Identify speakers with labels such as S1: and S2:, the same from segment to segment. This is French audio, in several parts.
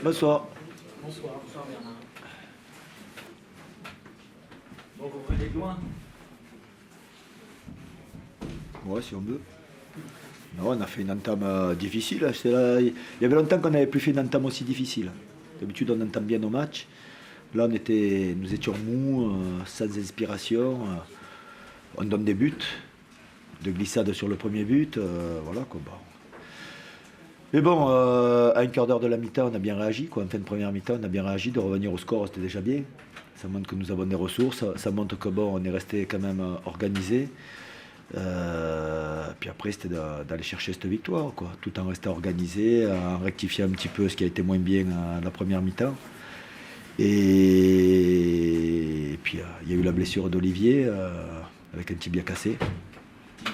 S1: Bonsoir.
S2: Bonsoir. Bonsoir Bernard. Bon, vous venez de loin.
S1: Ouais, si on veut. Non, on a fait une entame difficile. Il y avait longtemps qu'on n'avait plus fait une entame aussi difficile. D'habitude, on entame bien nos matchs. Là, nous étions mous, sans inspiration. On donne des buts, de glissade sur le premier but. Voilà quoi. Bon. Mais bon, à un quart d'heure de la mi-temps, on a bien réagi. Quoi. En fin de première mi-temps, on a bien réagi. De revenir au score, c'était déjà bien. Ça montre que nous avons des ressources. Ça montre que bon, on est resté quand même organisé. Puis après, c'était d'aller chercher cette victoire, quoi, tout en restant organisé, en rectifiant un petit peu ce qui a été moins bien à la première mi-temps. Et puis, il y a eu la blessure d'Olivier avec un tibia cassé.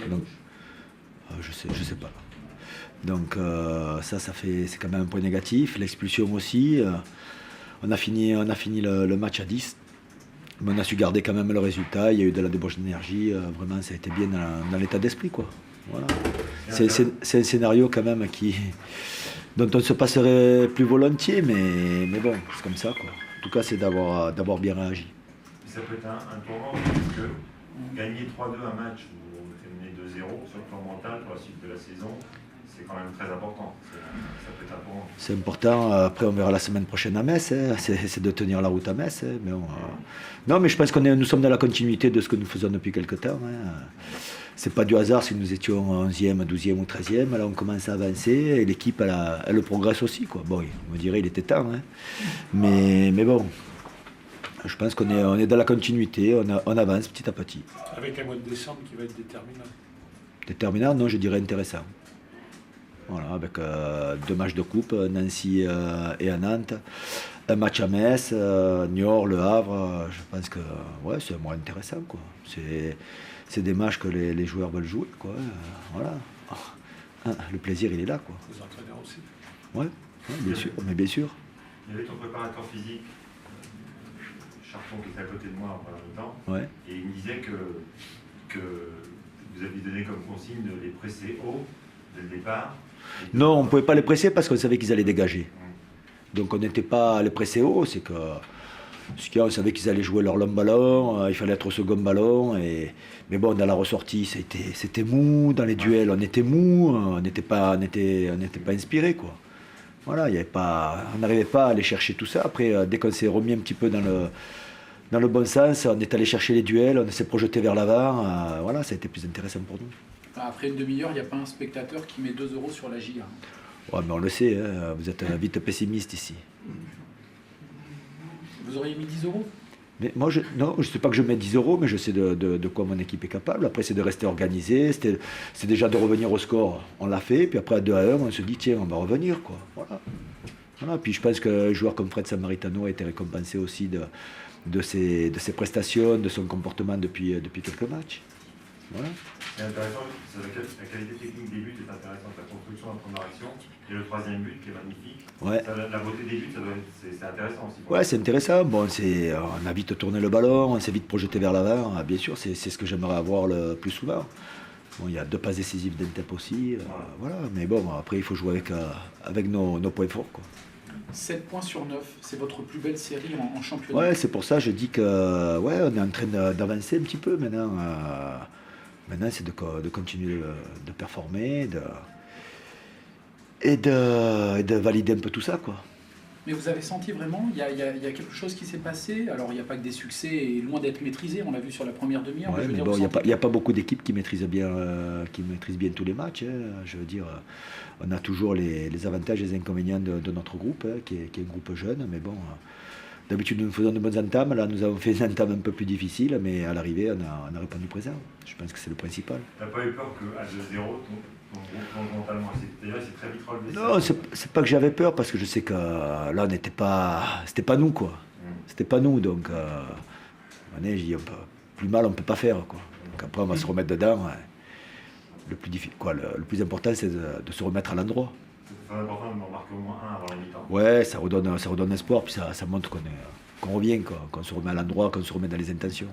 S1: Donc, je sais pas. Donc c'est quand même un point négatif. L'expulsion aussi. On a fini le match à 10. Mais on a su garder quand même le résultat, il y a eu de la débauche d'énergie, vraiment ça a été bien dans l'état d'esprit, quoi. Voilà. C'est un scénario quand même dont on se passerait plus volontiers, mais bon, c'est comme ça, quoi. En tout cas, c'est d'avoir bien réagi.
S3: Ça peut être un tournant, parce que gagner 3-2 un match où on fait mener 2-0 sur le plan mental pour la suite de la saison, c'est quand même très important. Ça peut être un tournant.
S1: C'est important. Après, on verra la semaine prochaine à Metz. Hein. C'est de tenir la route à Metz. Hein. Mais non, mais je pense nous sommes dans la continuité de ce que nous faisons depuis quelque temps. Hein. C'est pas du hasard si nous étions 11e, 12e ou 13e. Là, on commence à avancer et l'équipe, elle progresse aussi. Quoi. Bon, on me dirait il était temps. Hein. Mais bon, je pense qu'on est dans la continuité. On avance petit à petit.
S4: Avec un mois de décembre qui va être déterminant.
S1: Déterminant, non, je dirais intéressant. Voilà, avec 2 matchs de coupe, Nancy et à Nantes, un match à Metz, Niort, Le Havre. Je pense que ouais, c'est un mois intéressant, quoi. C'est des matchs que les joueurs veulent jouer, quoi. Voilà. Le plaisir, il est là, quoi.
S4: Les entraîneurs aussi.
S1: Ouais, bien sûr, mais bien sûr.
S3: Il y avait ton préparateur physique, Charton, qui était à côté de moi en première mi-temps,
S1: Ouais.
S3: et il me disait que vous aviez donné comme consigne de les presser haut dès le départ.
S1: Non, on ne pouvait pas les presser parce qu'on savait qu'ils allaient dégager. Donc on n'était pas à les presser haut, c'est que on savait qu'ils allaient jouer leur long ballon, il fallait être au second ballon. Mais bon, dans la ressortie, c'était mou, dans les duels, on était mou, on n'était pas inspiré, quoi. Voilà, on n'arrivait pas à aller chercher tout ça. Après, dès qu'on s'est remis un petit peu dans le bon sens, on est allé chercher les duels, on s'est projeté vers l'avant. Voilà, ça a été plus intéressant pour nous.
S2: Après une demi-heure, il n'y a pas un spectateur qui met 2 € sur la GIA.
S1: Ouais, mais on le sait, hein, vous êtes vite pessimiste ici.
S2: Vous auriez mis 10 €?
S1: Mais moi, je ne sais pas que je mets 10 €, mais je sais de quoi mon équipe est capable. Après, c'est de rester organisé, c'est déjà de revenir au score. On l'a fait, puis après, à 2-1, on se dit, tiens, on va revenir, quoi. Voilà. Puis je pense qu'un joueur comme Fred Samaritano a été récompensé aussi de ses prestations, de son comportement depuis quelques matchs. Voilà.
S3: C'est intéressant, la qualité technique des buts est intéressante, la construction de la première action, et le troisième but qui est magnifique.
S1: Ouais.
S3: La beauté des buts, c'est intéressant aussi.
S1: Ouais, c'est intéressant. Bon, on a vite tourné le ballon, on s'est vite projeté vers l'avant. Bien sûr, c'est ce que j'aimerais avoir le plus souvent. Bon, il y a 2 passes décisives d'Entep aussi. Voilà. Mais bon, après, il faut jouer avec nos points forts, quoi.
S2: 7 points sur 9, c'est votre plus belle série en championnat.
S1: Ouais, c'est pour ça que je dis que on est en train d'avancer un petit peu maintenant. Maintenant, c'est de continuer de performer et de valider un peu tout ça, quoi.
S2: Mais vous avez senti vraiment, il y a quelque chose qui s'est passé. Alors, il n'y a pas que des succès et loin d'être maîtrisé, on l'a vu sur la première demi-heure.
S1: Ouais, mais bon, il n'y a pas beaucoup d'équipes qui maîtrisent bien tous les matchs. Hein. Je veux dire, on a toujours les avantages et les inconvénients de notre groupe, hein, qui est un groupe jeune, mais bon... D'habitude, nous faisons de bonnes entames. Là, nous avons fait une entame un peu plus difficile, mais à l'arrivée, on a répondu présent. Je pense que c'est le principal.
S3: Tu n'as pas eu peur qu'à 2-0, ton groupe change mentalement? C'est très vite relevé.
S1: Non, c'est pas que j'avais peur, parce que je sais que là, c'était pas nous, quoi. C'était pas nous, donc je dis, plus mal, on ne peut pas faire, quoi. Donc après, on va se remettre dedans. Ouais. Le plus important, c'est de se remettre à l'endroit.
S3: C'est important de marquer au moins un avant la mi-temps.
S1: Ouais, ça redonne espoir, puis ça montre qu'on revient, qu'on se remet à l'endroit, qu'on se remet dans les intentions.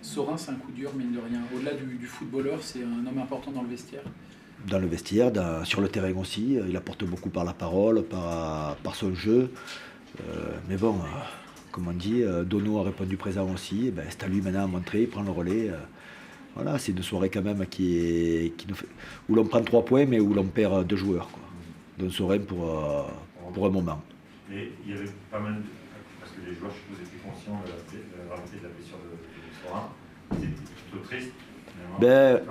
S2: Sorin, c'est un coup dur, mine de rien. Au-delà du footballeur, c'est un homme important dans le vestiaire.
S1: dans le vestiaire, sur le terrain aussi. Il apporte beaucoup par la parole, par son jeu. Mais bon, comme on dit, Dono a répondu présent aussi. C'est à lui maintenant à montrer, il prend le relais. Voilà, c'est une soirée quand même où l'on prend 3 points, mais où l'on perd 2 joueurs, quoi. Donc serein pour un moment.
S3: Mais il y avait pas mal parce que les joueurs, je suppose, étaient conscients de la gravité de la blessure de Sorin. C'était plutôt triste.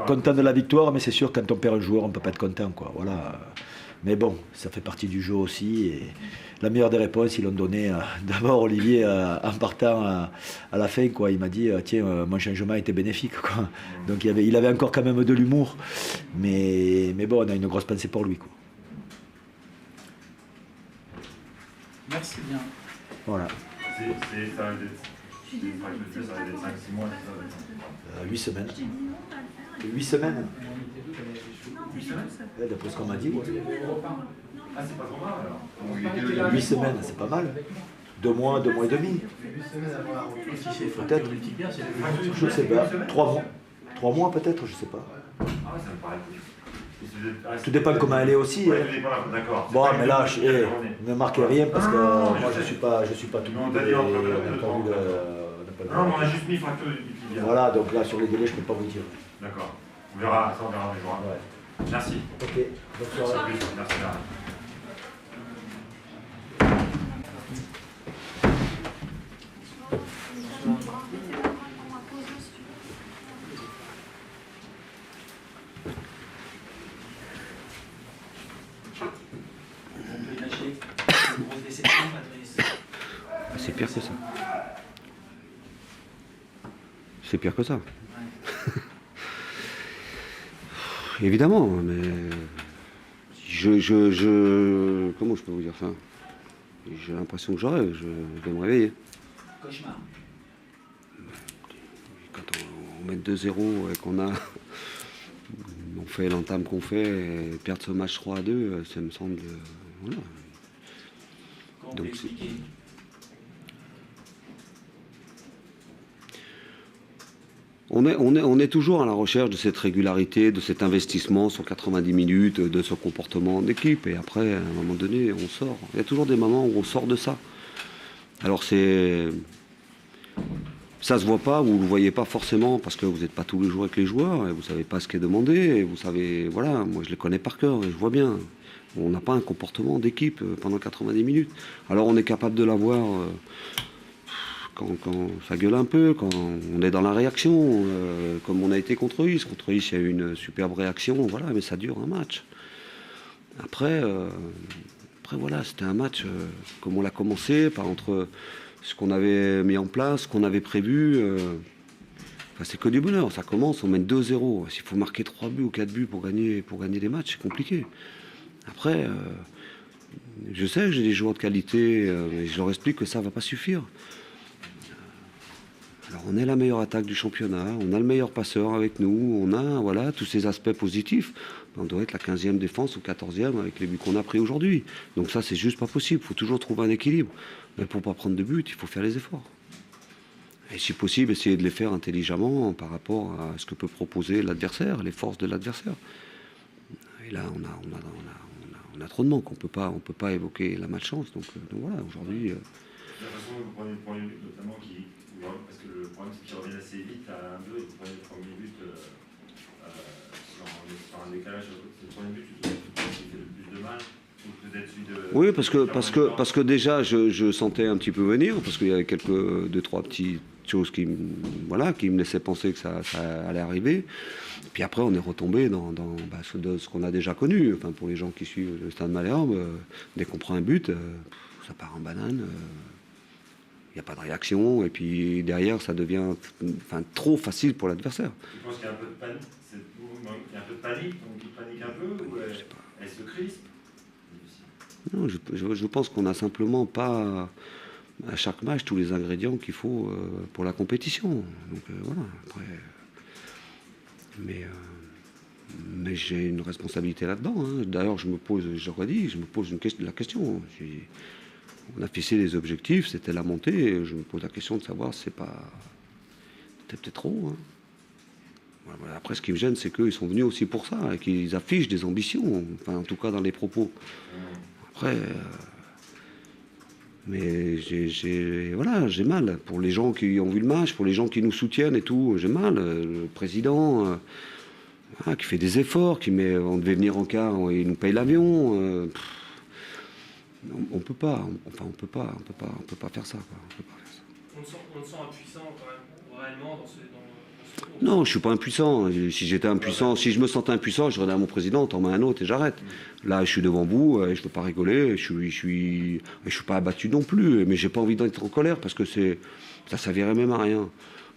S1: Content de la victoire, mais c'est sûr, quand on perd un joueur, on ne peut pas être content, quoi. Voilà. Mais bon, ça fait partie du jeu aussi. Et la meilleure des réponses, ils l'ont donné d'abord Olivier en partant à la fin, quoi. Il m'a dit tiens, mon changement était bénéfique, quoi. Donc il avait encore quand même de l'humour. Mais bon, on a une grosse pensée pour lui, quoi.
S2: Merci bien.
S1: Voilà.
S3: Ça va être 5-6 mois, c'est ça?
S1: 8 semaines. 8 semaines
S3: 8 semaines?
S1: D'après ce qu'on m'a dit.
S3: Ah, c'est pas trop mal alors.
S1: 8 semaines, c'est pas mal. 2 mois, 2 mois et demi. Peut-être. Je sais pas. 3 mois. 3 mois peut-être, je sais pas.
S3: Ah, ça me paraît cool.
S1: Tout dépend de comment elle est aussi.
S3: Ouais, tout dépend, d'accord.
S1: Bon, mais là, ne marquez rien parce que moi je suis pas tout
S3: Non,
S1: nu.
S3: t'as dit entre
S1: On
S3: deux
S1: n'a pas
S3: temps.
S1: vu le-
S3: Non, mais on a juste mis fracture du tibia.
S1: Voilà, donc là sur les délais, je peux pas vous dire.
S3: D'accord. On verra, ça on verra les jours.
S1: Ouais.
S3: Merci.
S1: Ok, bonne soirée.
S3: Merci, Lara.
S2: On peut lâcher une grosse déception, Patrice.
S5: C'est pire que ça. C'est pire que ça. Évidemment, mais comment je peux vous dire ça? J'ai l'impression que je rêve, je vais me réveiller.
S2: Cauchemar.
S5: Quand on met 2-0 et qu'on a on fait l'entame qu'on fait, et perdre ce match 3-2, ça me semble. Voilà.
S2: Comment on
S5: Donc,
S2: peut expliquer?
S5: On est toujours à la recherche de cette régularité, de cet investissement sur 90 minutes, de ce comportement d'équipe. Et après, à un moment donné, on sort. Il y a toujours des moments où on sort de ça. Alors ça se voit pas, vous le voyez pas forcément parce que vous n'êtes pas tous les jours avec les joueurs et vous savez pas ce qui est demandé. Et vous savez, voilà, moi je les connais par cœur et je vois bien. On n'a pas un comportement d'équipe pendant 90 minutes. Alors on est capable de l'avoir. Quand ça gueule un peu, quand on est dans la réaction, comme on a été contre Is. Contre Is, il y a eu une superbe réaction, voilà, mais ça dure un match. Après voilà, c'était un match comme on l'a commencé, entre ce qu'on avait mis en place, ce qu'on avait prévu. C'est que du bonheur, ça commence, on mène 2-0. S'il faut marquer 3 buts ou 4 buts pour gagner des matchs, c'est compliqué. Après, je sais que j'ai des joueurs de qualité, mais je leur explique que ça ne va pas suffire. Alors on est la meilleure attaque du championnat, on a le meilleur passeur avec nous, on a voilà, tous ces aspects positifs. On doit être la 15e défense ou 14e avec les buts qu'on a pris aujourd'hui. Donc ça, c'est juste pas possible, il faut toujours trouver un équilibre. Mais pour ne pas prendre de but, il faut faire les efforts. Et si possible, essayer de les faire intelligemment par rapport à ce que peut proposer l'adversaire, les forces de l'adversaire. Et là, on a trop de manque, on peut pas évoquer la malchance. Donc voilà, aujourd'hui...
S3: La façon dont vous prenez le premier but, notamment, parce que le problème c'est qu'il revient assez vite à 1-2 et vous prenez le premier but sur un décalage. C'est le premier but qui fait le plus de mal, ou peut-être celui de...
S5: Oui, parce que déjà, je sentais un petit peu venir, parce qu'il y avait deux, trois petites choses qui me laissaient penser que ça allait arriver. Puis après, on est retombé dans ce qu'on a déjà connu. Enfin, pour les gens qui suivent le Stade Malherbe, dès qu'on prend un but, ça part en banane. Il n'y a pas de réaction, et puis derrière, ça devient trop facile pour l'adversaire.
S3: Tu penses qu'il y a un peu de panique, il y a un peu de panique, donc il panique un peu, ou elle se crispe?
S5: Non, je pense qu'on n'a simplement pas à chaque match tous les ingrédients qu'il faut pour la compétition. Donc voilà, après... Mais j'ai une responsabilité là-dedans. Hein. D'ailleurs, je me pose la question. On a fixé les objectifs, c'était la montée, et je me pose la question de savoir si c'était peut-être trop. Hein. Voilà. Après, ce qui me gêne, c'est qu'ils sont venus aussi pour ça, et qu'ils affichent des ambitions, enfin, en tout cas dans les propos. Après, mais j'ai mal. Pour les gens qui ont vu le match, pour les gens qui nous soutiennent et tout, j'ai mal. Le président qui fait des efforts, on devait venir en car, il nous paye l'avion. On peut pas faire ça, quoi. On peut pas faire ça.
S6: On te sent impuissant quand même, réellement, dans ce cours.
S5: Non, je suis pas impuissant. Si j'étais impuissant, si je me sentais impuissant, je dirais à mon président, t'en mets un autre et j'arrête. Là, je suis devant vous, je veux pas rigoler, je suis pas abattu non plus, mais j'ai pas envie d'être en colère parce que ça servirait même à rien.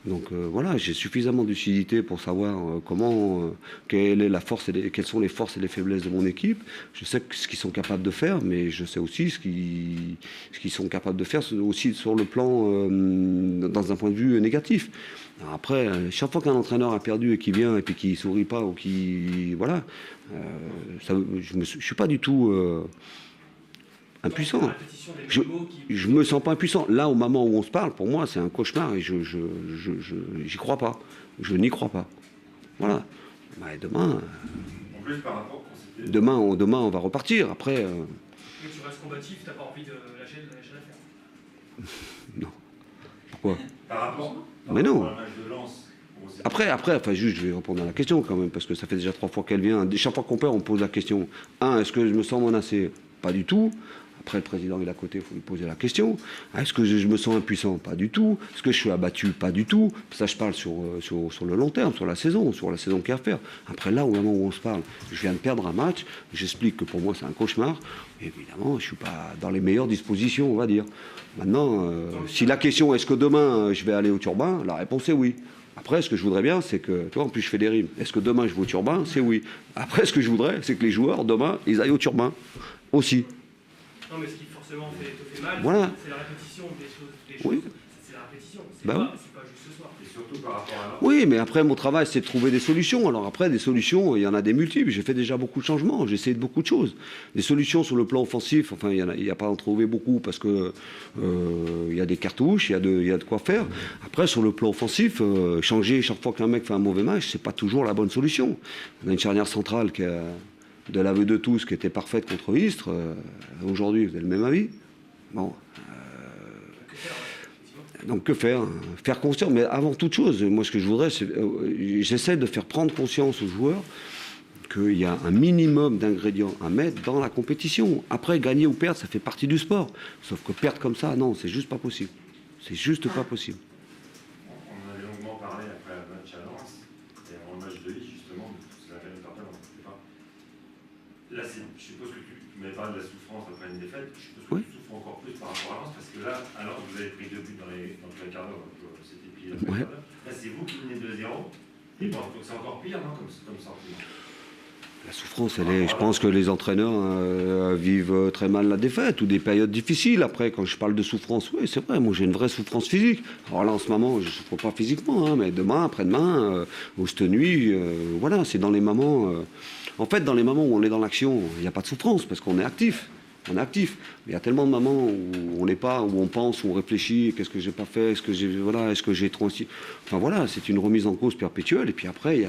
S5: Donc voilà, j'ai suffisamment de lucidité pour savoir quelle est la force quelles sont les forces et les faiblesses de mon équipe. Je sais ce qu'ils sont capables de faire, mais je sais aussi ce qu'ils sont capables de faire aussi sur le plan dans un point de vue négatif. Alors après, chaque fois qu'un entraîneur a perdu et qui vient et puis qui sourit pas ou qui voilà, je suis pas du tout impuissant. Je me sens pas impuissant. Là, au moment où on se parle, pour moi, c'est un cauchemar et j'y crois pas. Je n'y crois pas. Voilà. Bah, demain,
S3: En plus, par rapport
S5: demain, on va repartir. Après.
S6: Mais tu restes combatif, t'as pas envie de lâcher l'affaire.
S5: Non. Pourquoi?
S3: Par rapport
S5: Mais non.
S3: à un match de Lens.
S5: Après, enfin, juste, je vais répondre à la question quand même, parce que ça fait déjà 3 fois qu'elle vient. Chaque fois qu'on perd, on pose la question. Est-ce que je me sens menacé? Pas du tout. Après, le président est à côté, il faut lui poser la question. Est-ce que je me sens impuissant? Pas du tout. Est-ce que je suis abattu? Pas du tout. Ça, je parle sur le long terme, sur la saison qu'il y a à faire. Après, là, au moment où on se parle, je viens de perdre un match. J'explique que pour moi, c'est un cauchemar. Et évidemment, je ne suis pas dans les meilleures dispositions, on va dire. Maintenant, si la question est-ce que demain, je vais aller au Turbin, la réponse est oui. Après, ce que je voudrais bien, c'est que, toi, en plus, je fais des rimes. Est-ce que demain, je vais au Turbin? C'est oui. Après, ce que je voudrais, c'est que les joueurs, demain, ils aillent au Turbin aussi.
S6: Non, mais ce qui forcément te fait mal,
S5: Voilà.
S6: c'est la répétition des choses.
S5: Oui.
S6: C'est la répétition. C'est
S5: Bah
S6: pas juste ce soir.
S3: Et surtout par rapport à Lens.
S5: Oui, mais après, mon travail, c'est de trouver des solutions. Alors après, des solutions, il y en a des multiples. J'ai fait déjà beaucoup de changements. J'ai essayé de beaucoup de choses. Des solutions sur le plan offensif, enfin, il n'y a pas à en trouver beaucoup parce que il y a des cartouches, il y a de quoi faire. Après, sur le plan offensif, changer chaque fois qu'un mec fait un mauvais match, c'est pas toujours la bonne solution. On a une charnière centrale qui a, de l'aveu de tous, qui était parfaite contre Istres. Aujourd'hui, vous avez le même avis. Bon. Donc que faire? Faire conscience, mais avant toute chose, moi ce que je voudrais, c'est j'essaie de faire prendre conscience aux joueurs qu'il y a un minimum d'ingrédients à mettre dans la compétition. Après, gagner ou perdre, ça fait partie du sport. Sauf que perdre comme ça, non, c'est juste pas possible. C'est juste pas possible.
S3: On en avait longuement parlé après le match à Lens, et avant le match de Lille, justement, c'est la peine de parler, on ne sait pas. Là, je suppose que tu m'avais parlé de la souffrance après une défaite, je suppose que
S5: Oui.
S3: tu souffres encore plus par rapport à Lens, parce que là, à Lens, vous avez pris 2 buts dans le quart d'heure, c'était pile.
S5: Ouais.
S3: Là, c'est vous qui menez 2-0, et bon, donc c'est encore pire, non, comme sentiment.
S5: La souffrance, je pense que les entraîneurs vivent très mal la défaite ou des périodes difficiles. Après, quand je parle de souffrance, oui, c'est vrai, moi j'ai une vraie souffrance physique. Alors là, en ce moment, je ne souffre pas physiquement, mais demain, après-demain, ou cette nuit, voilà, c'est dans les moments... En fait, dans les moments où on est dans l'action, il n'y a pas de souffrance parce qu'on est actif. On est actif. Mais il y a tellement de moments où on n'est pas, où on pense, où on réfléchit, qu'est-ce que j'ai pas fait, est-ce que j'ai trop... Enfin voilà, c'est une remise en cause perpétuelle. Et puis après,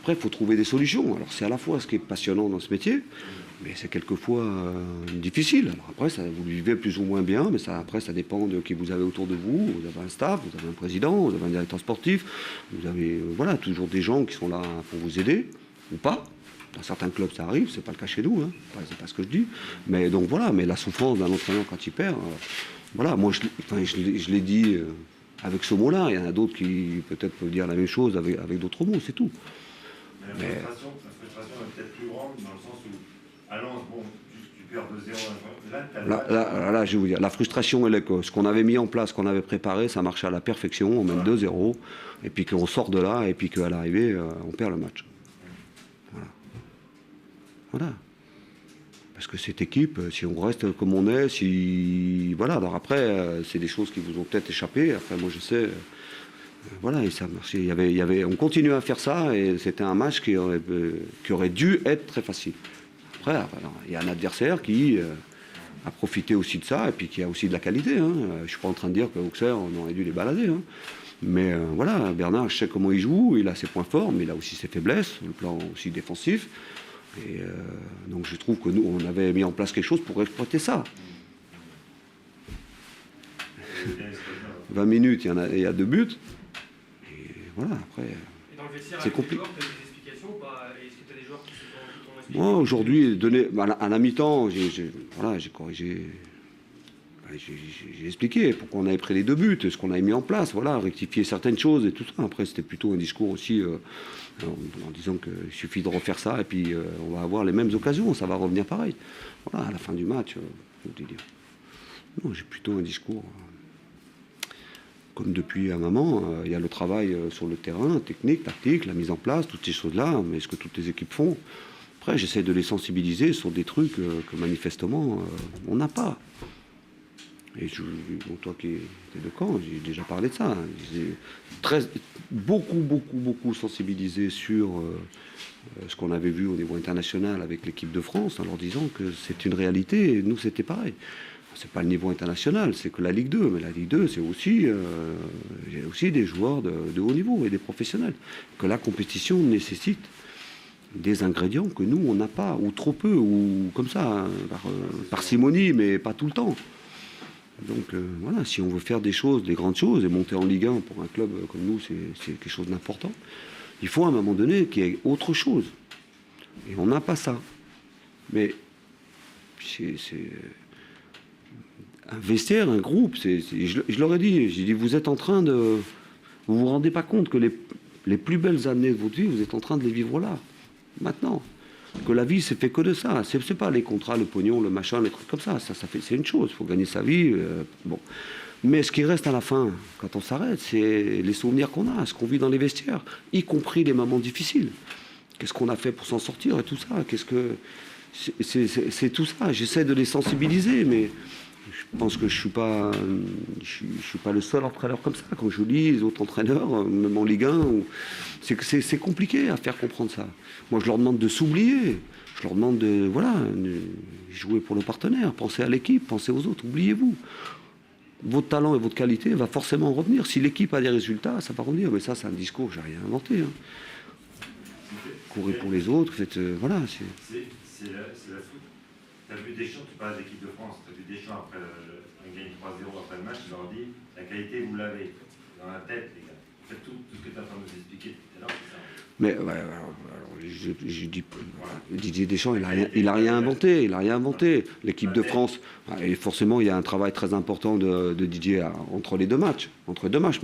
S5: il faut trouver des solutions. Alors c'est à la fois ce qui est passionnant dans ce métier, mais c'est quelquefois difficile. Alors après, vous le vivez plus ou moins bien, mais après, ça dépend de qui vous avez autour de vous. Vous avez un staff, vous avez un président, vous avez un directeur sportif, vous avez toujours des gens qui sont là pour vous aider, ou pas. Dans certains clubs, ça arrive, c'est pas le cas chez nous, hein. C'est pas ce que je dis. Mais donc voilà, mais la souffrance d'un entraîneur quand il perd, voilà, moi je l'ai dit avec ce mot-là. Il y en a d'autres qui peut-être peuvent dire la même chose avec d'autres mots, c'est tout.
S3: Mais la frustration est peut-être plus grande dans le sens où, à Lens, bon, tu perds 2-0.
S5: Là, je vais vous dire, la frustration, elle est que ce qu'on avait mis en place, qu'on avait préparé, ça marchait à la perfection, on mène 2-0, et puis qu'on sort de là, et puis qu'à l'arrivée, on perd le match. Voilà. Parce que cette équipe, si on reste comme on est, voilà, alors après, c'est des choses qui vous ont peut-être échappé, après moi je sais... Voilà, et ça marchait. On continuait à faire ça et c'était un match qui aurait dû être très facile. Après, il y a un adversaire qui a profité aussi de ça et puis qui a aussi de la qualité. Hein. Je ne suis pas en train de dire qu'Auxerre, on aurait dû les balader. Hein. Mais voilà, Bernard, je sais comment il joue, il a ses points forts, mais il a aussi ses faiblesses, le plan aussi défensif. Et donc je trouve que nous, on avait mis en place quelque chose pour exploiter ça. 20 minutes, il y a 2 buts. Et voilà, après,
S6: Et dans le vestiaire,
S5: c'est
S6: avec les
S5: compliqué.
S6: joueurs, tu as des explications ou pas? Est-ce que tu as des joueurs qui t'ont expliqué?
S5: Moi, aujourd'hui, à la mi-temps, j'ai corrigé. J'ai expliqué pourquoi on avait pris les 2 buts, ce qu'on avait mis en place, voilà, rectifier certaines choses et tout ça. Après, c'était plutôt un discours aussi en disant qu'il suffit de refaire ça et puis on va avoir les mêmes occasions, ça va revenir pareil. Voilà, à la fin du match, non, j'ai plutôt un discours comme depuis un moment. Il y a le travail sur le terrain, technique, tactique, la mise en place, toutes ces choses-là, mais ce que toutes les équipes font. Après, j'essaie de les sensibiliser sur des trucs que manifestement on n'a pas. Et toi qui es de Caen, j'ai déjà parlé de ça. J'ai beaucoup sensibilisé sur ce qu'on avait vu au niveau international avec l'équipe de France, en leur disant que c'est une réalité. Et nous, c'était pareil. C'est pas le niveau international, c'est que la Ligue 2. Mais la Ligue 2, c'est aussi, il y a aussi des joueurs de haut niveau et des professionnels. Que la compétition nécessite des ingrédients que nous, on n'a pas, ou trop peu, ou comme ça, hein, par parcimonie, mais pas tout le temps. Donc voilà, si on veut faire des choses, des grandes choses, et monter en Ligue 1 pour un club comme nous, c'est quelque chose d'important, il faut à un moment donné qu'il y ait autre chose. Et on n'a pas ça. Mais c'est un vestiaire, un groupe, je leur ai dit, j'ai dit, vous êtes en train de... Vous vous rendez pas compte que les plus belles années de votre vie, vous êtes en train de les vivre là, maintenant. Que la vie, c'est fait que de ça. C'est pas les contrats, le pognon, le machin, les trucs comme ça. C'est une chose. Il faut gagner sa vie. Bon. Mais ce qui reste à la fin, quand on s'arrête, c'est les souvenirs qu'on a, ce qu'on vit dans les vestiaires, y compris les moments difficiles. Qu'est-ce qu'on a fait pour s'en sortir et tout ça. C'est tout ça. J'essaie de les sensibiliser, mais je pense que je suis pas le seul entraîneur comme ça. Quand je lis les autres entraîneurs, même en Ligue 1, c'est compliqué à faire comprendre ça. Moi, je leur demande de s'oublier. Je leur demande de jouer pour le partenaire, penser à l'équipe, penser aux autres. Oubliez-vous. Votre talent et votre qualité va forcément revenir. Si l'équipe a des résultats, ça va revenir. Mais ça, c'est un discours, j'ai rien inventé. Hein. Courir pour les autres, voilà.
S3: C'est la foot. Tu as vu Deschamps, tu parles de l'équipe de France, tu as vu Deschamps après un gagne 3-0 après le match, il leur dit la qualité, vous l'avez dans la tête, les gars. Faites tout ce que tu es en train de nous expliquer tout à l'heure, c'est ça.
S5: Mais alors, je dis, Didier Deschamps, il a rien inventé. Il a rien inventé. L'équipe de France, et forcément, il y a un travail très important de Didier entre les deux matchs. Mais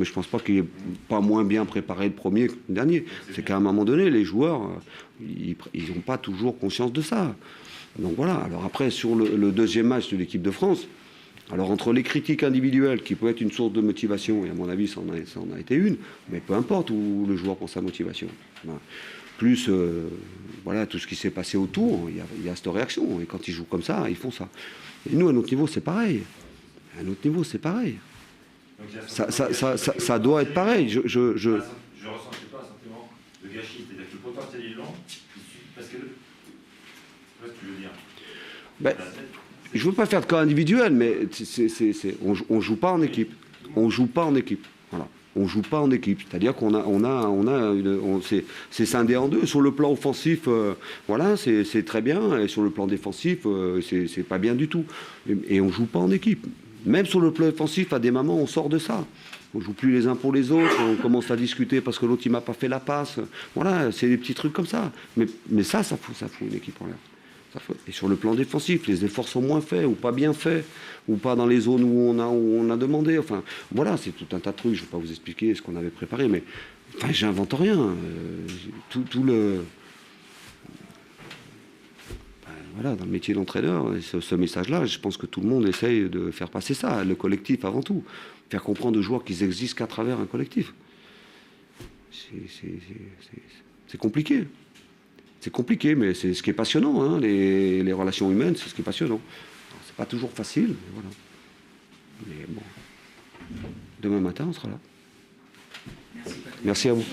S5: je ne pense pas qu'il est pas moins bien préparé le premier que le dernier. C'est qu'à un moment donné, les joueurs, ils n'ont pas toujours conscience de ça. Donc voilà. Alors après, sur le deuxième match de l'équipe de France, alors entre les critiques individuelles qui peuvent être une source de motivation, et à mon avis ça en a été une, mais peu importe où le joueur prend sa motivation, plus voilà, tout ce qui s'est passé autour, il y a cette réaction, et quand ils jouent comme ça, ils font ça. Et nous, à notre niveau, c'est pareil. À notre niveau, c'est pareil. Ça doit être pareil. Je
S3: ressens, je sais pas, un sentiment de gâchis, c'est-à-dire que le potentiel est long, parce que... Qu'est-ce que tu veux dire?
S5: Je ne veux pas faire de cas individuel, mais on joue pas en équipe. On joue pas en équipe. Voilà. On joue pas en équipe. C'est-à-dire c'est scindé en deux. Sur le plan offensif, voilà, c'est très bien. Et sur le plan défensif, c'est pas bien du tout. Et on joue pas en équipe. Même sur le plan offensif, à des moments, on sort de ça. On joue plus les uns pour les autres. On commence à discuter parce que l'autre il m'a pas fait la passe. Voilà, c'est des petits trucs comme ça. Mais ça fout une équipe en l'air. Et sur le plan défensif, les efforts sont moins faits ou pas bien faits, ou pas dans les zones où on a demandé. Enfin, voilà, c'est tout un tas de trucs. Je ne vais pas vous expliquer ce qu'on avait préparé, mais enfin, j'invente rien. Voilà, dans le métier d'entraîneur, ce message-là, je pense que tout le monde essaye de faire passer ça, le collectif avant tout. Faire comprendre aux joueurs qu'ils existent qu'à travers un collectif. C'est compliqué. C'est compliqué, mais c'est ce qui est passionnant. Hein, les relations humaines, c'est ce qui est passionnant. C'est pas toujours facile, mais voilà. Mais bon, demain matin, on sera là. Merci à vous.